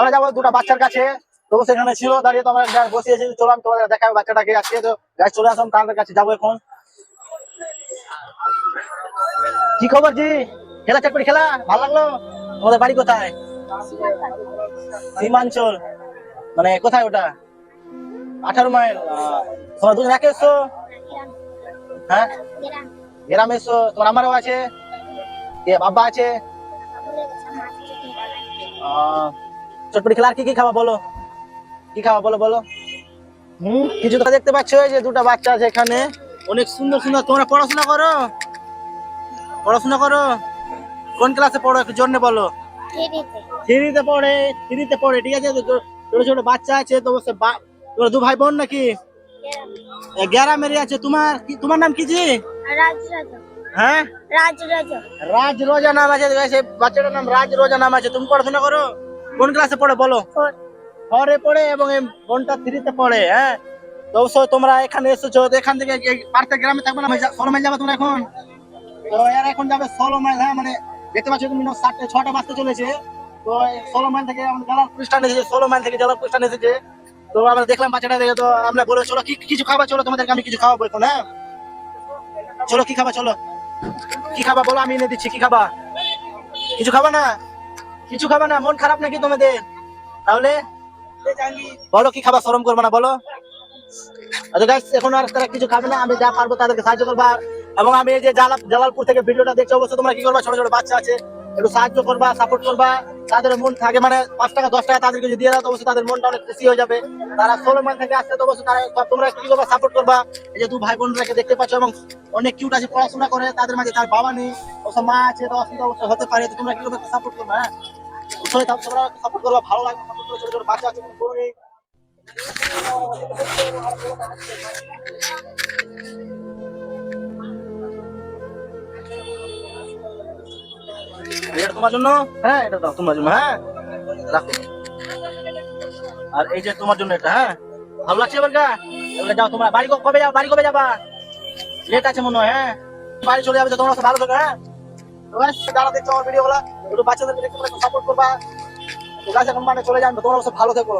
আমরা যাবো দুটো বাচ্চার কাছে। তো সেখানে ছিল দাঁড়িয়ে, তো আমরা বসিয়েছি। চলো আমি তোমাদের দেখাবো বাচ্চাটাকে আজকে। তো গাছ চলে আসলাম তাদের কাছে যাবো এখন। কি খবর জি? খেলা চটপটি খেলা ভালো লাগলো? তোমাদের বাড়ি কোথায়? সীমাঞ্চল মানে কোথায় ওটা? 18 মাইল। তোমরা দুজন একে এসছো? হ্যাঁ, গ্রামে এসছো। তোমার আমারও আছে, বাবা আছে। চটপটি খেলা আর কি কি খাওয়া বলো? কি খাওয়া বলো বলো? কিছু তো দেখতে পাচ্ছ যে দুটো বাচ্চা আছে এখানে, অনেক সুন্দর সুন্দর। তোমরা পড়াশোনা করো? পড়াশোনা করো? কোন ক্লাসে পড়ো একটু জন্য বলো? থ্রিতে পড়ে। থ্রিতে পড়ে, ঠিক আছে। ছোট ছোট বাচ্চা আছে তো। তোমরা দু ভাই বোন নাকি? গ্রামেরই আছে। তোমার কি, তোমার নাম কি জি? হ্যাঁ, রাজ রোজা নাম আছে। বাচ্চাটার নাম রাজ রোজা নাম আছে। তুমি পড়াশোনা করো? কোন ক্লাসে পড়ে বলো? ফোরে পড়ে, এবং বোনটা থ্রিতে পড়ে। হ্যাঁ, তো অবশ্যই তোমরা এখানে এসেছো। তো এখান থেকে পার্থের গ্রামে থাকবে না, 16 মাইল যাবে তোমরা এখন। তো এরা এখন যাবে 16 মাইল। হ্যাঁ, মানে দেখতে পাচ্ছ তুমি 6টা বাজতে চলেছে। তো 16 মাইল থেকে আমাদের জালালপুর স্ট্যান্ড এসেছে। 16 মাইল থেকে জালালপুর স্ট্যান্ড এসেছে। তো আমরা দেখলাম বাচ্চাটা দেখে, তো আমরা বলে চলো কিছু খাবার, চলো তোমাদেরকে আমি কিছু খাওয়াবো এখন। হ্যাঁ, চলো কি খাবা? চলো কি খাবা বলো, আমি এনে দিচ্ছি। কি খাবা? কিছু খাবা না? কিছু খাবা না? মন খারাপ নাকি তোমাদের? তাহলে বলো কি খাবা, শরম করবে না বলো। আচ্ছা গাইস, এখন আর তারা কিছু খাবে না। আমি যা পারবো তাদেরকে সাহায্য করবা। এবং আমি এই যে জালালপুর থেকে ভিডিওটা দেখছি, অবশ্যই তোমরা কি করবা, ছোট ছোট বাচ্চা আছে, একটু সাহায্য করবা, সাপোর্ট করবা। তাদের মন থাকে মানে 5 টাকা 10 টাকা তাদেরকে যদি দিয়ে দাও, তো অবশ্যই তাদের মনটা অনেক খুশি হয়ে যাবে। তারা 16 মাইল থেকে আসছে, তো অবশ্যই তোমরা কি করবা, সাপোর্ট করবা। এই যে দু ভাই বোনরাকে দেখতে পাচ্ছ, এবং অনেক কিউট আছে, পড়াশোনা করে। তাদের মাঝে তার বাবা নেই, অবশ্য মা আছে, তো অসুবিধা অবশ্যই হতে পারে। তো তোমরা কি করবে, সাপোর্ট করবা। হ্যাঁ, অবশ্যই তোমরা সাপোর্ট করবা, ভালো লাগবে সাপোর্ট করে। ছোট ছোট বাচ্চা আছে, কোনো বড় নেই। এটা তোমার জন্য। হ্যাঁ, এটা দাও তোমার জন্য। হ্যাঁ, রাখো। আর এই যে তোমার জন্য এটা। হ্যাঁ, ভালো লাগছে এবার গা? এবার যাও তোমরা বাড়ি। কবে যাও বাড়ি? কবে যাবা? লেট আছে মনে হয়। হ্যাঁ, বাড়ি চলে যাবে। তো তোমরা ভালো থাকো। হ্যাঁ, যারা দেখছো আমার ভিডিও গুলা, একটু বাচ্চাদেরকে একটু সাপোর্ট করবা। তো গাছ এখন মানে চলে যান, তোমরা ভালো থেকো।